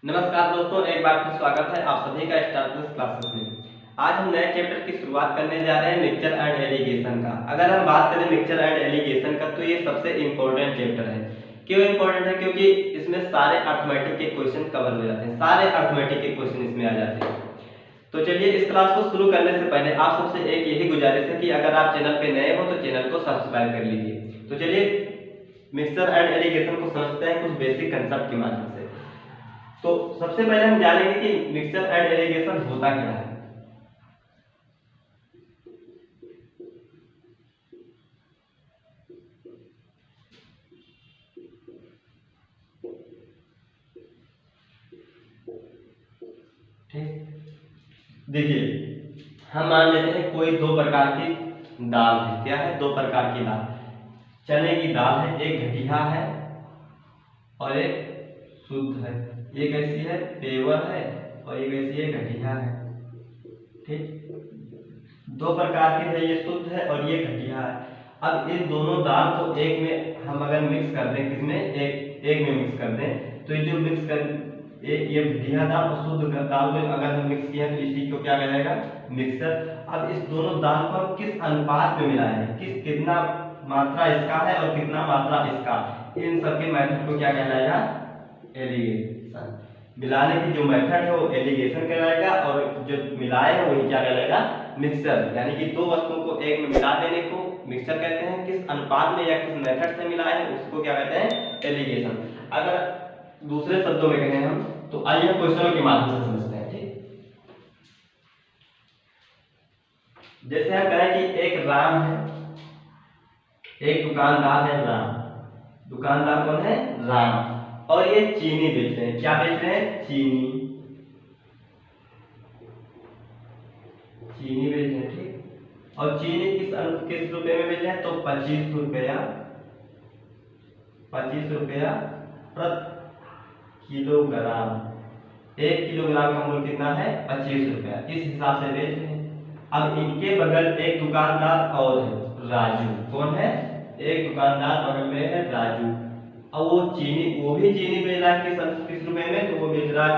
नमस्कार दोस्तों, एक बार फिर स्वागत है आप सभी का स्टार प्लस क्लासेस में। आज हम नए चैप्टर की शुरुआत करने जा रहे हैं मिक्सचर एंड एलिगेशन का। अगर हम बात करें मिक्सचर एंड एलिगेशन का तो ये सबसे इम्पोर्टेंट चैप्टर है। क्यों इम्पोर्टेंट है? क्योंकि इसमें सारे अर्थमेटिक के क्वेश्चन कवर हो जाते हैं, सारे अर्थमेटिक के क्वेश्चन इसमें आ जाते हैं। तो चलिए इस क्लास को शुरू करने से पहले आप सबसे एक यही गुजारिश है कि अगर आप चैनल पे नए हो तो चैनल को सब्सक्राइब कर लीजिए। तो चलिए मिक्सचर एंड एलिगेशन को समझते हैं कुछ बेसिक कंसेप्ट के माध्यम से। तो सबसे पहले हम जानेंगे कि मिक्सचर एंड एलिगेशन होता क्या है। ठीक, देखिए हम मान लेते हैं कोई दो प्रकार की दाल है। क्या है? दो प्रकार की दाल। चने की दाल है, एक घटिया है और एक शुद्ध है। एक ऐसी है पेवर है और एक ऐसी है घटिया है। ठीक, दो प्रकार की है, ये शुद्ध है और ये घटिया है। अब इन दोनों दाल को एक में हम अगर मिक्स कर दें, किसमें? एक में मिक्स कर दें, तो ये जो मिक्स कर ये घटिया दाल और शुद्ध दाल को अगर हम मिक्स किया तो इसी को क्या कहलाएगा? मिक्सर। अब इस दोनों दाल को हम किस अनुपात में मिलाएं, कितना मात्रा इसका है और कितना मात्रा इसका, इन सबके मेथड को क्या कहलाएगा? एलिगेशन। मिलाने की जो मेथड है वो एलिगेशन कहलाएगा और जो मिलाए है वही क्या कहलाएगा? मिक्सचर। यानी कि दो वस्तुओं को एक में मिला देने को मिक्सचर कहते हैं। किस अनुपात में या किस मेथड से मिलाए हैं उसको क्या कहते हैं? एलिगेशन। अगर दूसरे शब्दों में कहें हम तो आइए हम क्वेश्चनों के माध्यम से समझते हैं। ठीक, जैसे हम कहें कि एक राम है, एक दुकानदार है राम। दुकानदार कौन है? राम। और ये चीनी बेच रहे हैं। क्या बेच रहे हैं? चीनी। चीनी बेच रहे हैं। ठीक, और चीनी किस रुपए में बेच रहे हैं? तो 25 रुपया, 25 रुपया प्रति किलोग्राम। 1 किलोग्राम का मूल्य कितना है? 25 रुपया। इस हिसाब से बेच रहे हैं। अब इनके बगल एक दुकानदार और है, राजू। कौन है? एक दुकानदार बगल में है, राजू। अब वो भी चीनी बेच रहा है किस रुपए में? तो वो बेच रहा है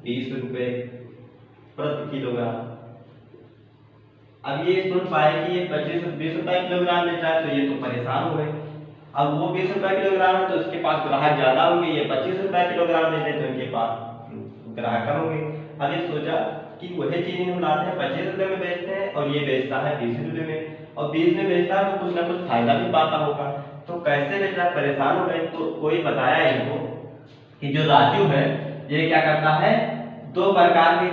20 रुपए प्रति किलोग्राम। अब ये सुन पाए कि ये 20 रुपए किलोग्राम बेच रहा है, तो ये तो परेशान हो गए। अब वो 20 रुपए किलोग्राम है तो उसके पास ग्राहक ज्यादा होंगे, ये 25 रुपए किलोग्राम बेच रहे तो इनके पास ग्राहक कम होंगे। अब ये सोचा कि वही चीनी हम लाते हैं 25 रुपए में बेचते हैं और ये बेचता है 20 रुपए में, और 20 में बेचता है तो कुछ ना कुछ फायदा भी पाता होगा। तो कैसे बेच रहा है? परेशान हो गए। तो कोई बताया इनको कि जो राजू है ये क्या करता है, दो प्रकार की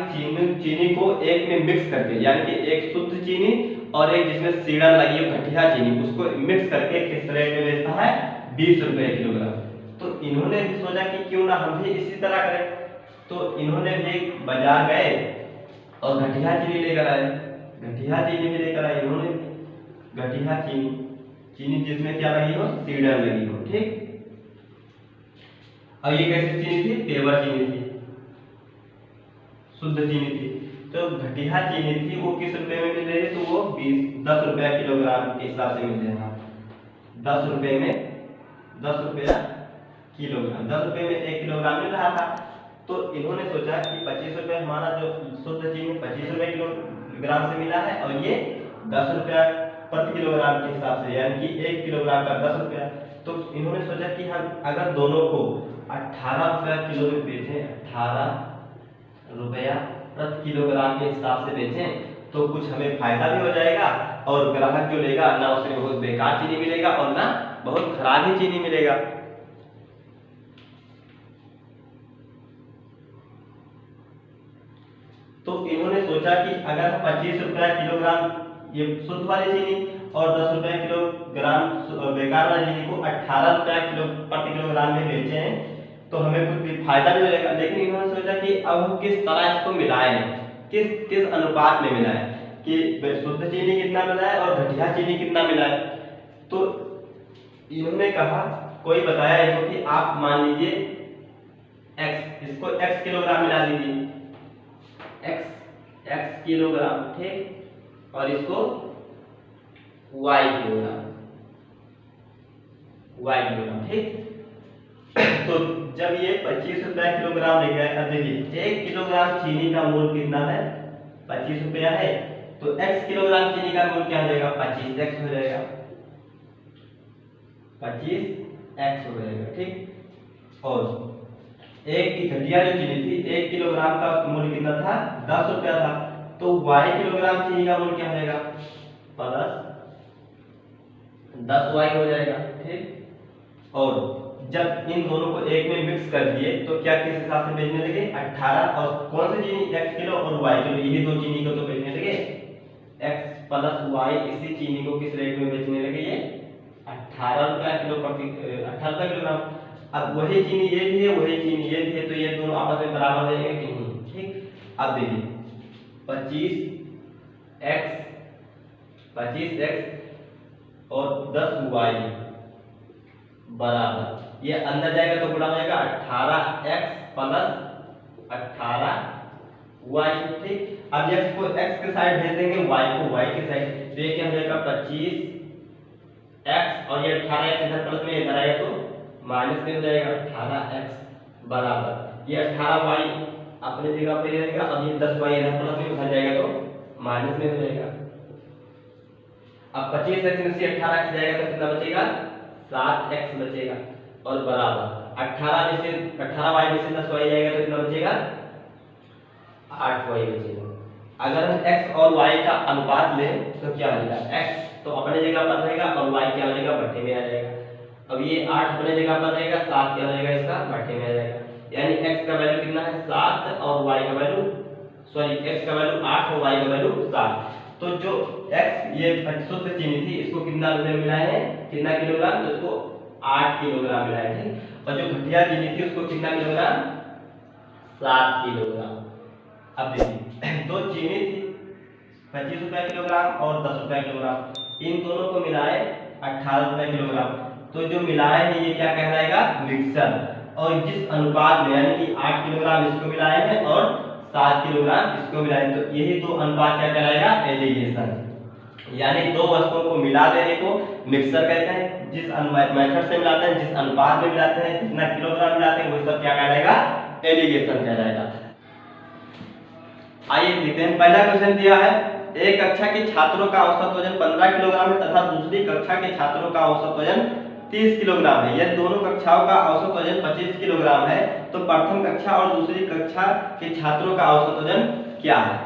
चीनी को एक में मिक्स करके, यानी कि एक शुद्ध चीनी और एक जिसमें सीड़न लगी है घटिया चीनी, उसको मिक्स करके किस रेट में बेचता है? 20 रुपए किलोग्राम। तो इन्होंने भी सोचा कि क्यों ना हम भी इसी तरह करें। तो इन्होंने भी बाजार गए और घटिया चीनी लेकर आए। घटिया चीनी भी लेकर आए इन्होंने, घटिया चीनी, चीनी जिसमें क्या लगी हो? सीड़न लगी हो। ठीक, अब ये कैसी चीनी थी? पेवर चीनी थी, शुद्ध चीनी थी। तो घटिया चीनी थी वो किस रुपए में मिल रही है? तो वो 10 रुपया किलोग्राम के हिसाब से मिल रहा है। 10 रुपए में 10 रुपया किलोग्राम, 10 रुपए में 1 किलोग्राम मिल रहा था। तो इन्होंने सोचा कि 25 रुपए हमारा जो शुद्ध चीनी 25 रुपए किलोग्राम से मिला है और ये 10 रुपया प्रति किलोग्राम के हिसाब से, यानी कि 1 किलोग्राम का 10 रुपया। तो इन्होंने सोचा कि हम अगर दोनों को 18 रुपया किलो में बेचें, 18 रुपया प्रति किलोग्राम के हिसाब से बेचें तो कुछ हमें फायदा भी हो जाएगा और ग्राहक जो लेगा ना उसमें बहुत बेकार चीनी मिलेगा और ना बहुत खराब ही चीनी मिलेगा। तो इन्होंने सोचा कि अगर 25 रुपया किलोग्राम ये शुद्ध वाली चीनी और 10 रुपया किलोग्राम बेकार वाली चीनी को 18 रुपया किलो प्रति किलोग्राम में बेचे हैं तो हमें कुछ भी फायदा भी हो जाएगा। लेकिन इन्होंने सोचा कि अब हम किस तरह इसको मिलाएं, किस अनुपात में मिलाएं, कि शुद्ध चीनी कितना मिलाएं और घटिया चीनी कितना मिलाएं। तो इन्होंने कहा, कोई बताया इनको कि आप मान लीजिए x, इसको x किलोग्राम मिला लीजिए, x किलोग्राम। ठीक, और इसको y किलोग्राम, ठीक। तो जब ये 25 रुपया किलोग्राम लिखा है, अब देखिए 1 किलोग्राम चीनी का मूल्य कितना है, 25 रुपया है, तो x किलोग्राम चीनी का मूल्य क्या हो जाएगा, 25x हो जाएगा, 25x हो जाएगा, ठीक। और एक की घटिया जो चीनी थी, 1 किलोग्राम का मूल्य कितना था, 10 रुपया था, तो y किलोग्राम चीनी का मूल्य क्या हो जाएगा, प्लस 10y हो जाएगा, ठीक। और जब इन दोनों को एक में मिक्स कर दिए तो क्या किस हिसाब से बेचने लगे, 18, और कौन सी चीनी, x किलो और y किलो, यही दो चीनी को तो बेचने लगे, x प्लस y, इसी चीनी को किस रेट में बेचने लगे, ये 18 रुपया किलो प्रति 18 रुपया किलोग्राम। अब वही चीनी ये भी है, वही चीनी ये भी है, तो ये दोनों आपस में बराबर हो जाएंगे कि नहीं, ठीक। अब देखिए 25x और 10y बराबर, ये अंदर जाएगा तो गुणा हो जाएगा 18x प्लस 18y, ठीक। अब x को x के साइड भेज देंगे, y को y के साइड, तो ये क्या हो जाएगा 25x, और ये 18x इधर प्लस में इधर आएगा तो माइनस में हो जाएगा 18x बराबर, ये 18y अपने जगह पे रहेगा, अब ये 10y इधर प्लस में उधर जाएगा तो माइनस में हो जाएगा। अब 25x में से 18x जाएगा तो कितना बचेगा, 7x बचेगा, और बराबर 18 में से 18y में से 10y जाएगा तो कितना बचेगा, 8y बचेगा। अगर हम x और y का अनुपात लें तो क्या हो जाएगा, x तो अपने जगह पर रहेगा और y क्या हो जाएगा, भट्टे में आ जाएगा। अब ये 8 अपने जगह पर रहेगा, 7 क्या हो जाएगा, इसका भट्टे में आ जाएगा, यानी x का वैल्यू कितना है 7 और y का वैल्यू, सॉरी x का वैल्यू 8 और y का वैल्यू 7। तो जो x ये शुद्ध चीनी थी, इसको कितना में मिलाए हैं, कितना किलोग्राम, तो इसको 8 किलोग्राम मिलाए थे, और जो घटिया चीनी थी उसको कितना किलोग्राम, 7 किलोग्राम। अब देखिए दो चीनी थी 25 रुपया किलोग्राम और 10 रुपया किलोग्राम, इन दोनों को मिलाए 18 रुपया किलोग्राम, तो जो मिलाए हैं ये क्या कहलाएगा, मिक्सर। और जिस अनुपात में, यानी कि 8 किलोग्राम इसको मिलाए हैं और 7 किलोग्राम इसको मिलाए, तो यही दो अनुपात क्या कहलाएगा, एलिगेशन, यानी दो वस्तुओं को मिला देने को मिक्सर कहते हैं। जिस मेथड से मिलाते हैं, जिस अनुपात में मिलाते हैं, जितना किलोग्राम मिलाते हैं, वो सब क्या कहलाएगा, एलिगेशन कहलाएगा। आइए देखते हैं, पहला क्वेश्चन दिया है, एक कक्षा के छात्रों का औसत वजन 15 किलोग्राम है तथा दूसरी कक्षा के छात्रों का औसत वजन 30 किलोग्राम है। यदि दोनों कक्षाओं का औसत वजन 25 किलोग्राम है तो प्रथम कक्षा और दूसरी कक्षा के छात्रों का औसत वजन क्या है।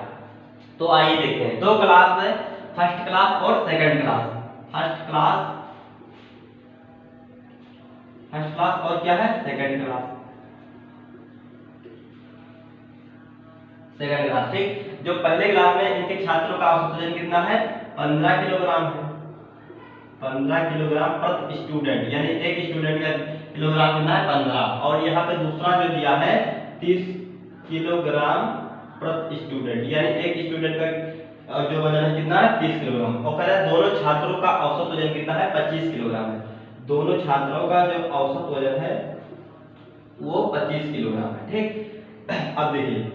तो आइए देखते हैं, दो क्लास है, फर्स्ट क्लास और सेकंड क्लास। फर्स्ट क्लास और क्या है, सेकंड क्लास। सेकंड क्लास, ठीक। जो पहले क्लास में इनके छात्रों का औसत वजन कितना है, 15 किलोग्राम है, 15 किलोग्राम प्रति स्टूडेंट, यानी एक स्टूडेंट का किलोग्राम कितना है, 15। और यहाँ पे दूसरा जो दिया है 30 किलोग्राम प्रति स्टूडेंट, यानी एक स्टूडेंट का जो वजन है कितना है, 30 किलोग्राम। और कह रहा है दोनों छात्रों का औसत वजन कितना है, 25 किलोग्राम है। दोनों छात्रों का जो औसत वजन है वो 25 किलोग्राम है, ठीक। अब देखिए,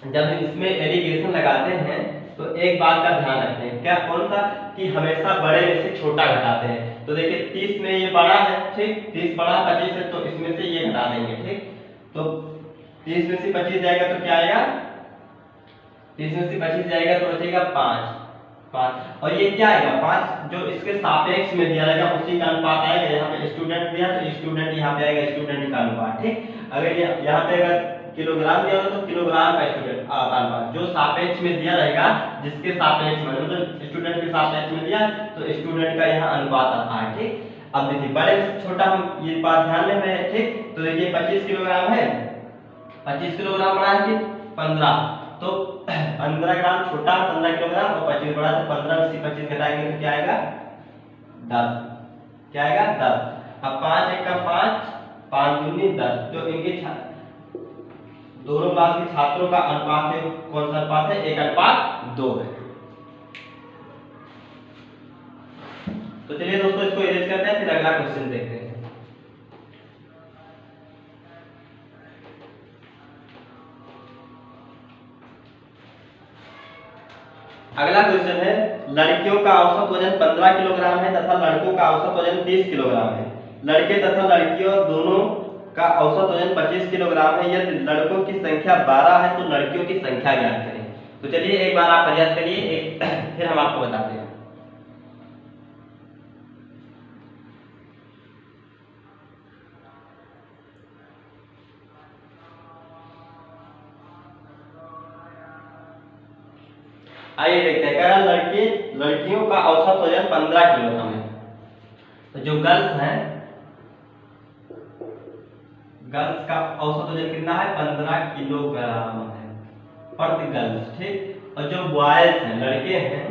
जब इसमें एलिगेशन लगाते हैं तो एक बात का ध्यान रखते हैं, क्या, कौन सा, कि हमेशा बड़े में से छोटा घटाते हैं। तो देखिए 30 में ये बड़ा है, ठीक, 30 बड़ा 25 है, तो इसमें से ये घटा देंगे, ठीक। तो 30 में से 25 जाएगा तो क्या आएगा, 30 में से 25 जाएगा तो बचेगा 5। और ये क्या आएगा, 5 जो इसके सापेक्ष में दिया जाएगा उसी का अनुपात आएगा। यहाँ पे स्टूडेंट दिया तो स्टूडेंट यहाँ पे आएगा, स्टूडेंट का अनुपात, ठीक। अगर यहाँ पे अगर किलोग्राम दिया तो किलोग्राम का स्टूडेंट अनुपात, जो सापेक्ष में दिया रहेगा, जिसके सापेक्ष में, मतलब स्टूडेंट के सापेक्ष में दिया तो स्टूडेंट का यहाँ अनुपात आता है, ठीक। अब देखिए बड़े से छोटा हम ये बात ध्यान में है, ठीक। तो देखिए 25 किलोग्राम है, 25 किलोग्राम बड़ा है कि 15, तो 15 ग्राम छोटा, 15 किलोग्राम, और 25 बड़ा, तो 15 में से 25 घटाएंगे तो क्या आएगा, 10। क्या आएगा, 10। अब 5 1 का 5, 5 दूनी 10। जो इनके दोनों क्लास के छात्रों का अनुपात है, कौन सा अनुपात है, 1:2 है। तो चलिए दोस्तों इसको इरेज करते हैं, फिर अगला क्वेश्चन देखते हैं। अगला क्वेश्चन है, लड़कियों का औसत वजन 15 किलोग्राम है तथा लड़कों का औसत वजन 30 किलोग्राम है। लड़के तथा लड़कियों दोनों का औसत वजन 25 किलोग्राम है। यदि लड़कों की संख्या 12 है तो लड़कियों की संख्या ज्ञात करें। तो चलिए एक बार आप प्रयास करिए, एक फिर हम आपको बताते हैं। आइए देखते हैं, कह रहा लड़कियों का औसत वजन 15 किलोग्राम है। तो जो गर्ल्स हैं, गर्ल्स का औसत वजन कितना है? 15 किलोग्राम है प्रति गर्ल्स, ठीक। और जो बॉयज हैं, लड़के हैं,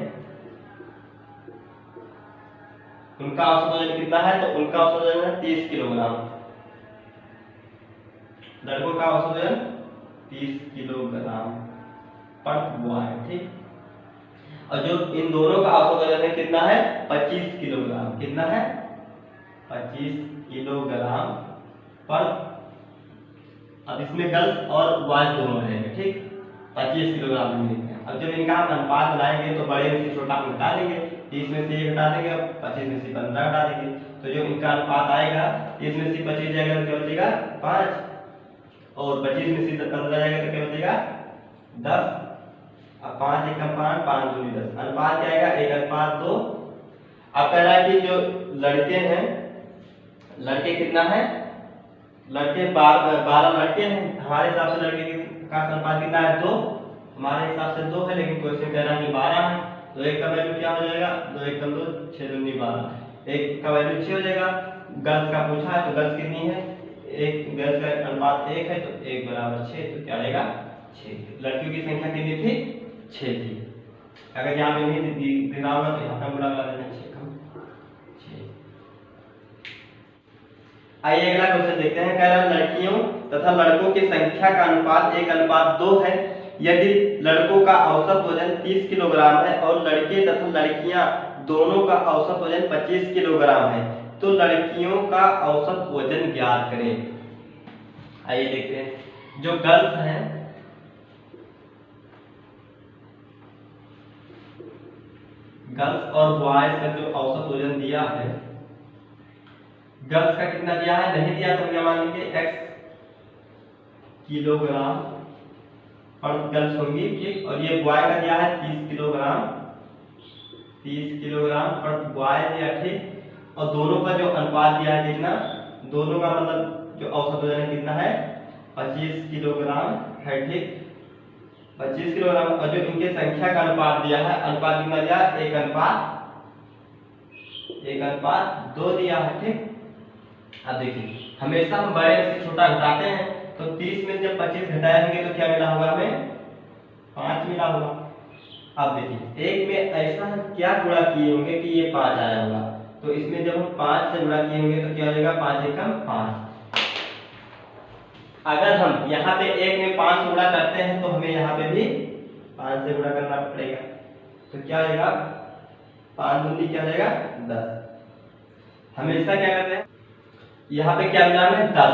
उनका औसत वजन कितना है? तो उनका औसत वजन है 30 किलोग्राम। लड़कों का औसत वजन 30 किलोग्राम प्रति बॉय, ठीक। और जो इन दोनों का औसत वजन है कितना है? 25 किलोग्राम। कितना है? 25 किलोग्राम पर, अब इसमें गर्ल्स और बॉयज दोनों रहेंगे, ठीक। 25 किलोग्राम लिखते हैं। अब जब इनका हम अनुपात बनाएंगे तो बड़े में से छोटा हम घटा देंगे, 30 में से 1 घटा देंगे और 25 में से 15 घटा देंगे। तो जो इनका अनुपात आएगा, 30 में से 25 जाएगा तो क्या बचेगा? 5, और 25 में से 15 जाएगा तो क्या बचेगा? 10। अब 5 एक 5, 5 दूनी 10, अनुपात क्या आएगा? 1:2। अब कह रहा है कि जो लड़के हैं, लड़के कितना है? लड़के 12 लड़के हैं। हमारे हिसाब से लड़के का अनुपात कितना है? 2। हमारे हिसाब से 2 है, लेकिन क्वेश्चन कह रहा है कि 12 है। तो 1 का वैल्यू क्या हो जाएगा? 2 1 2, 6 दूनी 12, 1 का वैल्यू 6 हो जाएगा। गर्ल्स का पूछा है तो गर्ल्स कितनी है? एक गर्ल्स का अनुपात 1 है, तो 1 बराबर 6, तो क्या आएगा? 6। लड़कियों की संख्या कितनी थी? 6 थी। अगर यहाँ पे नहीं दिख रहा होगा तो यहाँ पे बुरा लगा देना, 6 कम 6। आइए अगला क्वेश्चन देखते हैं। कह रहा है लड़कियों तथा लड़कों की संख्या का अनुपात 1:2 है। यदि लड़कों का औसत वजन 30 किलोग्राम है और लड़के तथा लड़कियां दोनों का औसत वजन 25 किलोग्राम है, तो लड़कियों का औसत वजन ज्ञात करें। आइए देखते हैं, जो गर्ल्स हैं, गर्ल्स और बॉयज का जो औसत वजन दिया है, गर्ल्स का कितना दिया है? नहीं दिया तो क्या मान लेंगे? x किलोग्राम पर गर्ल्स होंगी, ठीक। और ये बॉय का दिया है 30 किलोग्राम, 30 किलोग्राम पर बॉय दिया, ठीक। और दोनों का जो अनुपात दिया है कितना? दोनों का मतलब जो औसत वजन है कितना है? 25 किलोग्राम है, ठीक। 25 किलोग्राम। और जो इनके संख्या का अनुपात दिया है, अनुपात कितना दिया? 1:2 दिया है, ठीक। अब देखिए, हमेशा हम बड़े से छोटा घटाते हैं, तो 30 में जब 25 घटाएंगे तो क्या मिला होगा हमें? 5 मिला होगा। अब देखिए, एक में ऐसा हम क्या गुणा किए होंगे कि ये 5 आया होगा, तो इसमें जब हम 5 से गुणा किए होंगे तो क्या हो जाएगा? 5 एकम 5। अगर हम यहाँ पे 1 में 5 गुणा करते हैं तो हमें यहाँ पे भी 5 से गुणा करना पड़ेगा, तो क्या हो जाएगा? 5 दूनी क्या हो जाएगा? 10। हमेशा क्या करते हैं, यहाँ पे क्या मिला हमें? 10।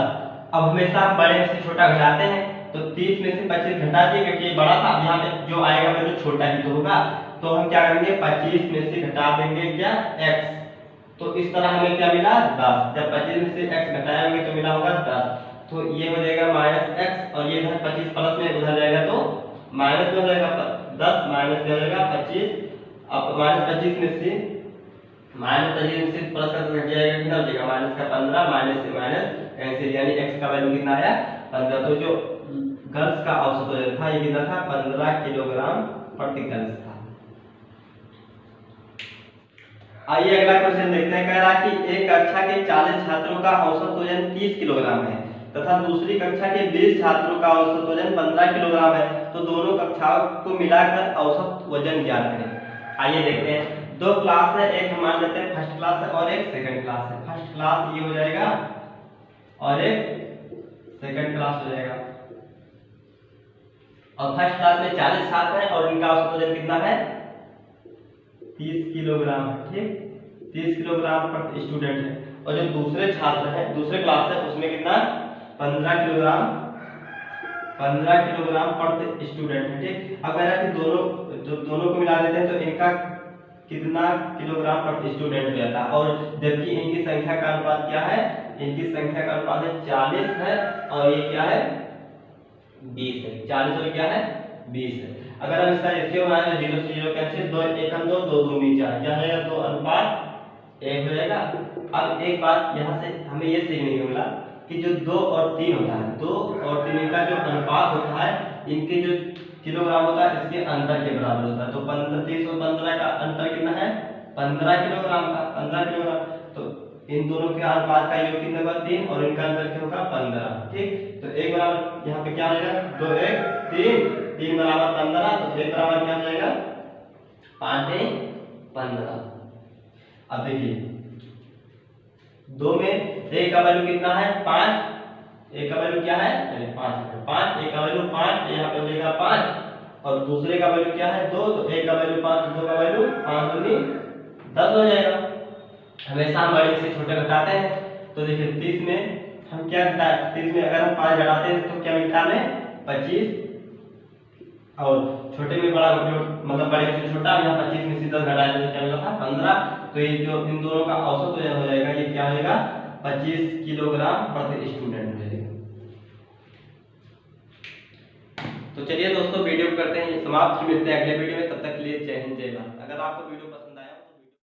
अब हमेशा हम बड़े से छोटा घटाते हैं, तो 30 में से 25 घटा दिए क्योंकि ये बड़ा था। यहाँ पे जो आएगा वैल्यू छोटा ही तो होगा, तो हम क्या करेंगे? 25 में से घटा देंगे क्या? x। तो इस तरह हमें क्या मिला? 10। जब 25 में से x घटाएंगे तो मिला होगा 10, तो ये हो जाएगा -x, और ये 25 प्लस में उधर जाएगा तो माइनस में हो जाएगा, 10 माइनस में हो जाएगा 25। अब -25 में से प्लस का तो घट जाएगा, कितना हो जाएगा? माइनस का 15, माइनस से माइनस कैंसिल, यानी x का वैल्यू कितना आया? 15। तो जो गर्ल्स का औसत वजन था ये कितना था? 15 किलोग्राम प्रति गर्ल्स था। आइए अगला क्वेश्चन देखते हैं। कह रहा है कि एक कक्षा के 40 छात्रों का औसत वजन 30 किलोग्राम है तथा दूसरी कक्षा के 20 छात्रों का औसत वजन 15 किलोग्राम है, तो दोनों कक्षाओं को मिलाकर औसत वजन ज्ञात करें। आइए देखते हैं, 2 क्लास है, एक हम मान लेते हैं फर्स्ट क्लास है और एक सेकंड क्लास है। फर्स्ट क्लास ये हो जाएगा और एक सेकंड क्लास हो जाएगा। और फर्स्ट क्लास में 40 छात्र हैं और इनका औसत वजन कितना है? 30 किलोग्राम, ठीक। 30 किलोग्राम पर स्टूडेंट है। और जो दूसरे छात्र हैं, दूसरे क्लास है, उसमें कितना? 15 किलोग्राम पर स्टूडेंट है, ठीक। अब अगर दोनों को मिला देते हैं तो इनका कितना किलोग्राम प्रति स्टूडेंट हो जाता है। और जबकि इनकी संख्या का अनुपात क्या है, इनकी संख्या का अनुपात है 40 है और ये क्या है 20 है। 40 और क्या है 20 है। अगर हम इसका रेशियो बनाए तो 0 से 0 कैंसिल, 2 एकम 2, 2 दूनी 4, क्या हो जाएगा 2 अनुपात 1 हो जाएगा। अब एक बात यहाँ से हमें ये सीखने को मिला कि जो 2 और 3 होता है, 2 और 3 का जो अनुपात होता है, इनके जो किलोग्राम होता है इसके अंतर के बराबर होता है। तो 30 और 15 का अंतर कितना है 15 किलोग्राम का, 15 किलोग्राम। तो इन दोनों के अनुपात का योग कितना होगा 3 और इनका अंतर क्या होगा 15। ठीक, तो 1 बराबर यहाँ पे क्या हो जाएगा 2 1 3, 3 बराबर 15, तो 1 बराबर क्या हो जाएगा 5 15। अब देखिए 2 में 1 का वैल्यू कितना है 5, 1 का वैल्यू क्या है 5, 1 का वैल्यू 5, यहाँ पे हो जाएगा 5 और दूसरे का वैल्यू क्या है 2, तो 1 का वैल्यू 5, 2 का वैल्यू 5 दूनी 10 हो जाएगा। हमेशा हम बड़े से छोटे घटाते हैं। तो देखिए 30 में हम क्या घटा 30 में अगर हम 5 घटाते हैं तो क्या मिलता है 25 और छोटे में बड़ा मतलब बड़े से छोटा, यहाँ 25 में से 10 घटाए तो क्या मिला था 15। तो ये जो इन दोनों का औसत वजन हो जाएगा, ये क्या हो जाएगा 25 किलोग्राम प्रति स्टूडेंट हो जाएगा। तो चलिए दोस्तों वीडियो करते हैं समाप्त, मिलते हैं अगले वीडियो में, तब तक के लिए जय हिंद जय भारत। अगर आपको वीडियो पसंद